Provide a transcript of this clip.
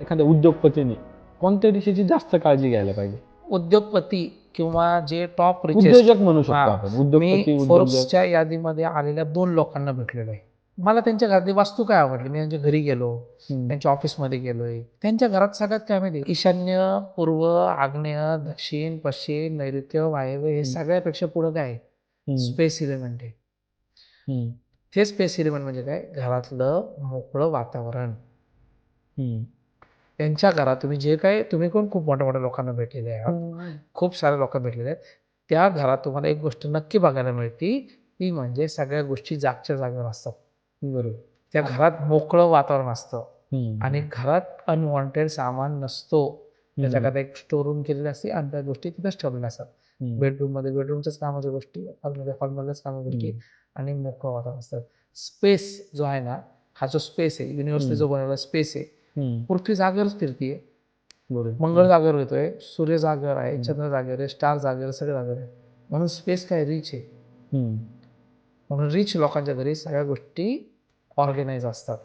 एखाद्या उद्योगपतीने कोणत्या दिशेची जास्त काळजी घ्यायला पाहिजे? उद्योगपती किंवा जे टॉप रिचेस्ट, उद्योजक म्हणू शकतो आपण. उद्योगपती, मी उद्योजक. फोर्ब्सच्या यादीमध्ये आलेल्या 2 लोकांना भेटलेलो आहे. मला त्यांच्या घरातली वास्तू काय आवडली. मी त्यांच्या घरी गेलो, त्यांच्या ऑफिसमध्ये गेलोय. त्यांच्या घरात सगळ्यात काय माहिती आहे, ईशान्य, पूर्व, आग्नेय, दक्षिण, पश्चिम, नैऋत्य, वायव्य हे सगळ्यापेक्षा पुढं काय आहे, स्पेस एलिमेंट आहे. हे स्पेस एलिमेंट म्हणजे काय, घरातलं मोकळं वातावरण. त्यांच्या घरात तुम्ही कोण खूप मोठ्या मोठ्या लोकांना भेटलेले आहात, खूप साऱ्या लोकांना भेटलेले आहेत. त्या घरात तुम्हाला एक गोष्ट नक्की बघायला मिळते, ती म्हणजे सगळ्या गोष्टी जागच्या जागेवर असतात. बरोबर. त्या घरात मोकळं वातावरण असतं आणि घरात अनवॉन्टेड सामान नसतो. त्या जगात एक स्टोर रूम केलेली असते आणि त्या गोष्टी तिथंच ठेवलेल्या असतात. बेडरूममध्ये बेडरूमच्याच कामाच्या गोष्टी, हॉलमध्येच कामाच्या गोष्टी आणि मोकळं वातावरण असतं. स्पेस जो आहे ना, हा जो स्पेस आहे, युनिव्हर्सने जो बनवलेला स्पेस आहे, पृथ्वी जागेवरच फिरतीये, मंगळ जागेवर येतोय, सूर्य जागेवर आहे, चंद्र जागेवर आहे, स्टार जागेवर, सगळे जागेवर आहे. म्हणून स्पेस काय रिच आहे. म्हणून रिच लोकांच्या घरी सगळ्या गोष्टी ऑर्गनाइज असतात.